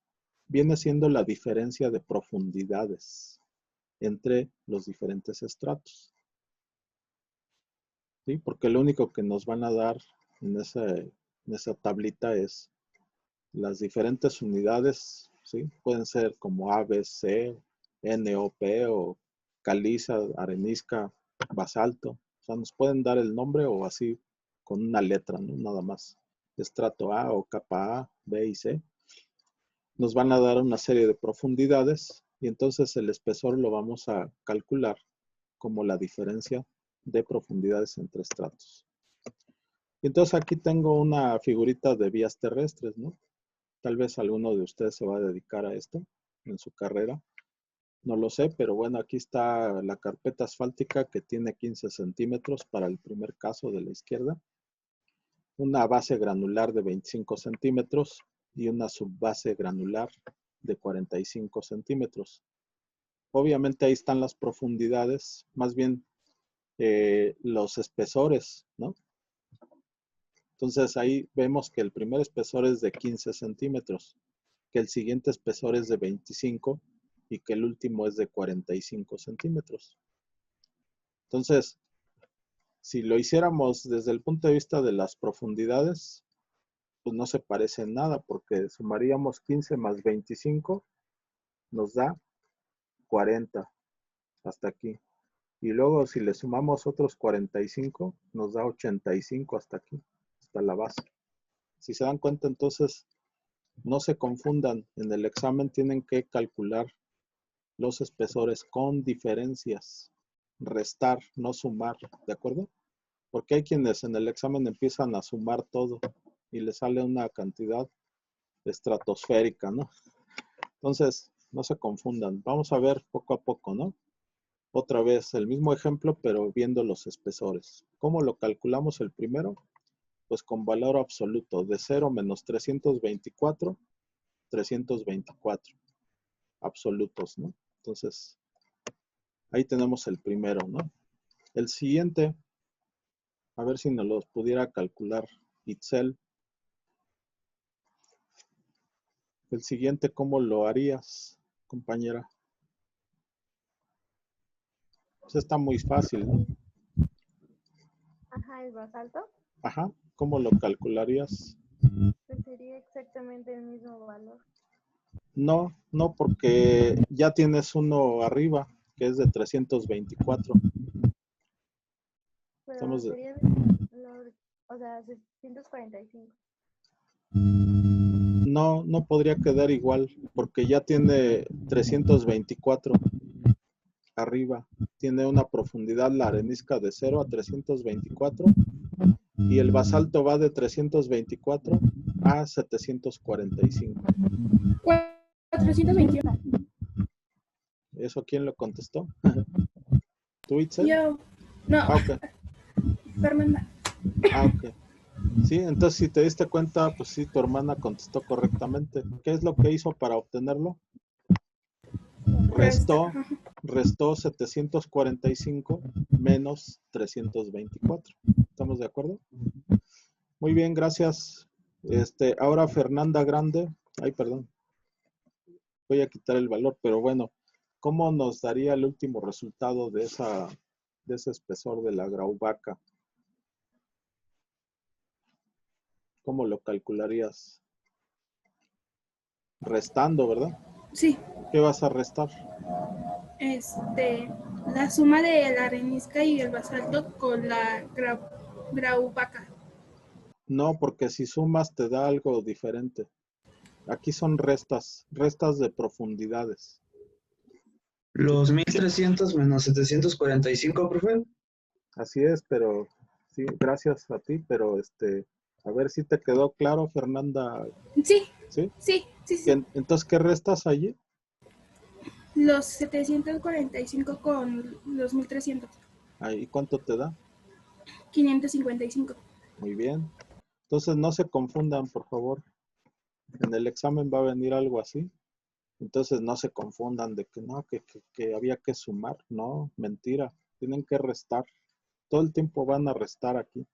viene siendo la diferencia de profundidades entre los diferentes estratos. ¿Sí? Porque lo único que nos van a dar en esa tablita es las diferentes unidades, ¿sí? Pueden ser como A, B, C, N, O, P, o caliza, arenisca, basalto. O sea, nos pueden dar el nombre o así con una letra, ¿no? Nada más. Estrato A o capa A, B y C. Nos van a dar una serie de profundidades y entonces el espesor lo vamos a calcular como la diferencia de profundidades entre estratos. Y entonces aquí tengo una figurita de vías terrestres, ¿no? Tal vez alguno de ustedes se va a dedicar a esto en su carrera. No lo sé, pero bueno, aquí está la carpeta asfáltica que tiene 15 centímetros para el primer caso de la izquierda. Una base granular de 25 centímetros y una subbase granular de 45 centímetros. Obviamente ahí están las profundidades, más bien los espesores, ¿no? Entonces ahí vemos que el primer espesor es de 15 centímetros, que el siguiente espesor es de 25 y que el último es de 45 centímetros. Entonces, si lo hiciéramos desde el punto de vista de las profundidades, pues no se parece en nada, porque sumaríamos 15 más 25, nos da 40 hasta aquí. Y luego si le sumamos otros 45, nos da 85 hasta aquí, hasta la base. Si se dan cuenta, entonces, no se confundan. En el examen tienen que calcular los espesores con diferencias. Restar, no sumar, ¿de acuerdo? Porque hay quienes en el examen empiezan a sumar todo y les sale una cantidad estratosférica, ¿no? Entonces, no se confundan. Vamos a ver poco a poco, ¿no? Otra vez el mismo ejemplo, pero viendo los espesores. ¿Cómo lo calculamos el primero? Pues con valor absoluto de 0 menos 324, 324 absolutos, ¿no? Entonces, ahí tenemos el primero, ¿no? El siguiente, a ver si nos los pudiera calcular Itzel. El siguiente, ¿cómo lo harías, compañera? Pues está muy fácil, ¿no? Ajá, el basalto, Ajá, ¿cómo lo calcularías? pues sería exactamente el mismo valor. No, no, porque ya tienes uno arriba, que es de 324. Pero Estamos de- sería, o sea, 645. No, no podría quedar igual, porque ya tiene 324 arriba. Tiene una profundidad la arenisca de 0 a 324 y el basalto va de 324 a 745. 421. ¿Eso quién lo contestó? ¿Tú, Itzel? Yo, no, Ah, ok. Fernanda. Ah, ok. Sí, entonces si te diste cuenta, pues sí, tu hermana contestó correctamente. ¿Qué es lo que hizo para obtenerlo? Restó 745 menos 324. ¿Estamos de acuerdo? Muy bien, gracias. Ahora Fernanda Grande. Ay, perdón. Voy a quitar el valor, pero bueno, ¿cómo nos daría el último resultado de ese espesor de la grauvaca? ¿Cómo lo calcularías? Restando, ¿verdad? Sí, ¿Qué vas a restar? la suma de la arenisca y el basalto con la grauvaca. No, porque si sumas te da algo diferente. Aquí son restas de profundidades. Los 1300 menos 745, profe. Así es, pero sí, gracias a ti, pero a ver si te quedó claro, Fernanda. Sí, ¿Sí? sí, sí, sí. Entonces, ¿qué restas allí? Los 745 con los 1300. Ahí, ¿cuánto te da? 555. Muy bien. Entonces, no se confundan, por favor. En el examen va a venir algo así. Entonces, no se confundan de que no, que había que sumar. No, mentira. Tienen que restar. Todo el tiempo van a restar aquí.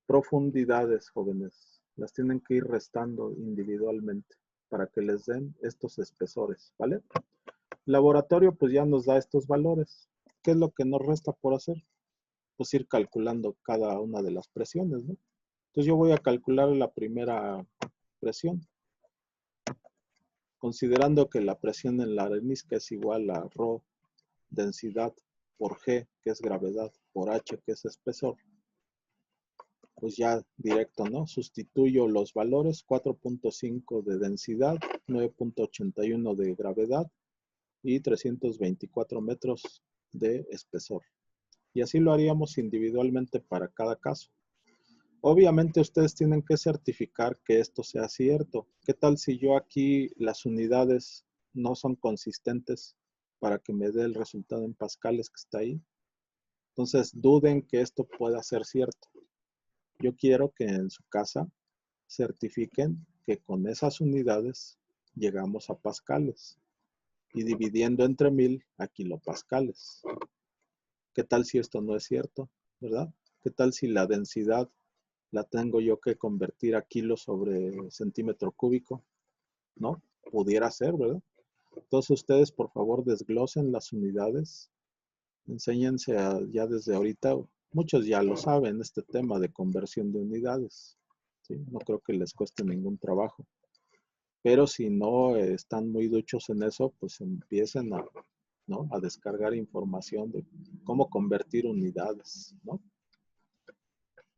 Profundidades, jóvenes. Las tienen que ir restando individualmente. para que les den estos espesores, ¿vale? El laboratorio pues ya nos da estos valores. ¿Qué es lo que nos resta por hacer? Pues ir calculando cada una de las presiones, ¿no? Entonces yo voy a calcular la primera presión, considerando que la presión en la arenisca es igual a ρ densidad por G, que es gravedad, por H, que es espesor. Pues ya directo, ¿no? Sustituyo los valores, 4.5 de densidad, 9.81 de gravedad y 324 metros de espesor. Y así lo haríamos individualmente para cada caso. Obviamente ustedes tienen que certificar que esto sea cierto. ¿Qué tal si yo aquí las unidades no son consistentes para que me dé el resultado en pascales que está ahí? Entonces duden que esto pueda ser cierto. Yo quiero que en su casa certifiquen que con esas unidades llegamos a pascales y dividiendo entre 1000 a kilopascales. ¿Qué tal si esto no es cierto? ¿Verdad? ¿Qué tal si la densidad la tengo yo que convertir a kilos sobre centímetro cúbico? ¿No? Pudiera ser, ¿verdad? Entonces ustedes por favor desglosen las unidades, enséñense ya desde ahorita, muchos ya lo saben, este tema de conversión de unidades, ¿sí? No creo que les cueste ningún trabajo. Pero si no están muy duchos en eso, pues empiecen a, ¿no?, a descargar información de cómo convertir unidades, ¿no?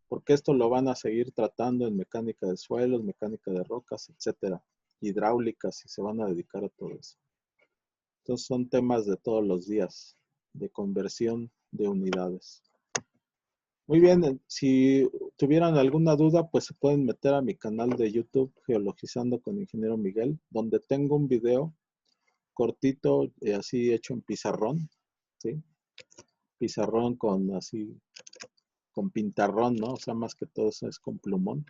Porque esto lo van a seguir tratando en mecánica de suelos, mecánica de rocas, etcétera, hidráulicas, y se van a dedicar a todo eso. Entonces son temas de todos los días, de conversión de unidades. Muy bien, si tuvieran alguna duda, pues se pueden meter a mi canal de YouTube, Geologizando con Ingeniero Miguel, donde tengo un video cortito, así hecho en pizarrón, ¿sí? Pizarrón con así, con pintarrón, ¿no? O sea, más que todo eso es con plumón.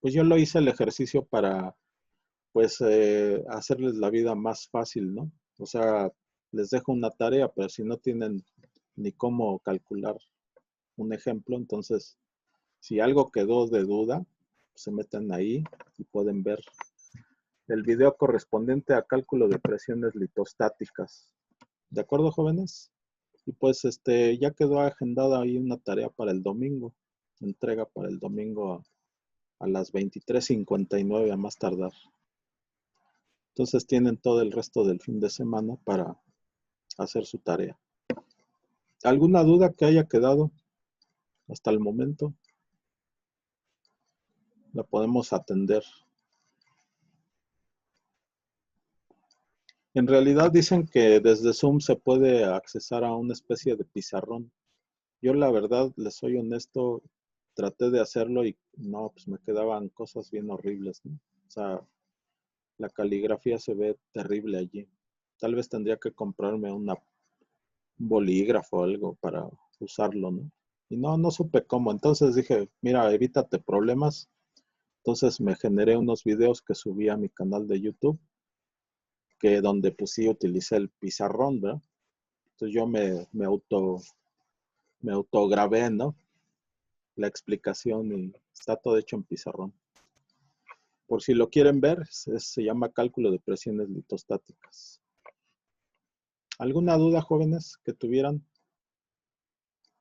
Pues yo lo hice el ejercicio para, pues, hacerles la vida más fácil, ¿no? O sea, les dejo una tarea, pero si no tienen ni cómo calcular un ejemplo, entonces, si algo quedó de duda, se meten ahí y pueden ver el video correspondiente a cálculo de presiones litostáticas. ¿De acuerdo, jóvenes? Y pues ya quedó agendada ahí una tarea para el domingo, entrega para el domingo a las 23:59 a más tardar. Entonces tienen todo el resto del fin de semana para hacer su tarea. ¿Alguna duda que haya quedado hasta el momento? La podemos atender. En realidad dicen que desde Zoom se puede accesar a una especie de pizarrón. Yo la verdad, les soy honesto, traté de hacerlo y no, pues me quedaban cosas bien horribles, ¿no? O sea, la caligrafía se ve terrible allí. Tal vez tendría que comprarme un bolígrafo o algo para usarlo, ¿no? Y no supe cómo. Entonces dije, mira, evítate problemas. Entonces me generé unos videos que subí a mi canal de YouTube, que donde pues sí utilicé el pizarrón, ¿verdad? Entonces yo me autograbé, ¿no?, la explicación y está todo hecho en pizarrón. Por si lo quieren ver, se llama cálculo de presiones litostáticas. ¿Alguna duda, jóvenes, que tuvieran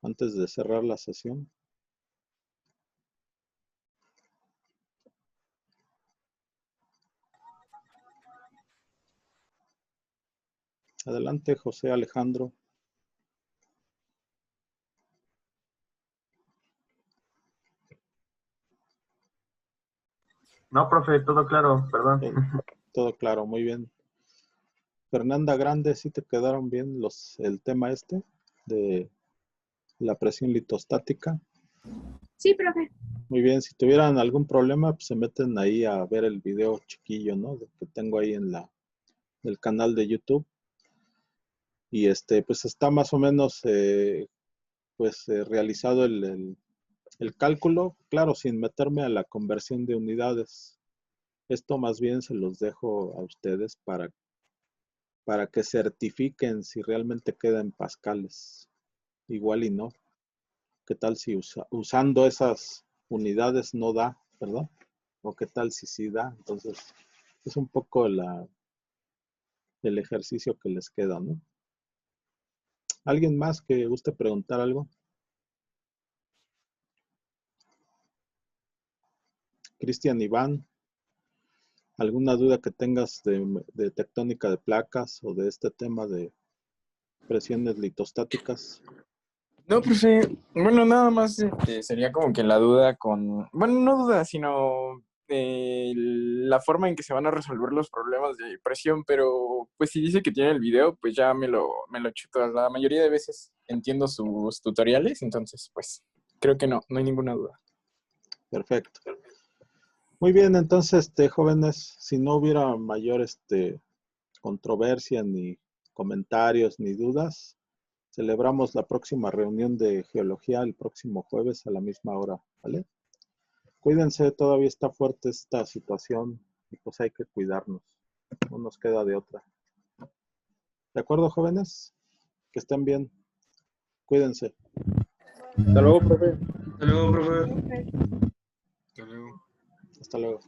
antes de cerrar la sesión? Adelante, José Alejandro. No, profe, todo claro, perdón. Todo claro, muy bien. Fernanda Grande, ¿sí te quedaron bien el tema de la presión litostática? Sí, profe. Muy bien, si tuvieran algún problema, pues se meten ahí a ver el video chiquillo, ¿no?, que tengo ahí en el canal de YouTube. Y pues está más o menos realizado el cálculo, claro, sin meterme a la conversión de unidades. Esto más bien se los dejo a ustedes para que certifiquen si realmente queda en pascales. Igual y no. ¿Qué tal si usando esas unidades no da, verdad? ¿O qué tal si sí da? Entonces, Es un poco el ejercicio que les queda, ¿no? ¿Alguien más que guste preguntar algo? Cristian, Iván, ¿alguna duda que tengas de tectónica de placas o de este tema de presiones litostáticas? No, profe, bueno, nada más sería como que la duda bueno, no duda, sino la forma en que se van a resolver los problemas de presión, pero pues si dice que tiene el video, pues ya me lo chuto. La mayoría de veces entiendo sus tutoriales, entonces pues creo que no hay ninguna duda. Perfecto. Muy bien, entonces, jóvenes, si no hubiera mayor controversia, ni comentarios, ni dudas, celebramos la próxima reunión de geología el próximo jueves a la misma hora, ¿vale? Cuídense, todavía está fuerte esta situación y pues hay que cuidarnos. No nos queda de otra. ¿De acuerdo, jóvenes? Que estén bien. Cuídense. Hasta luego, profe. Hasta luego, profe. Hasta luego. Hasta luego.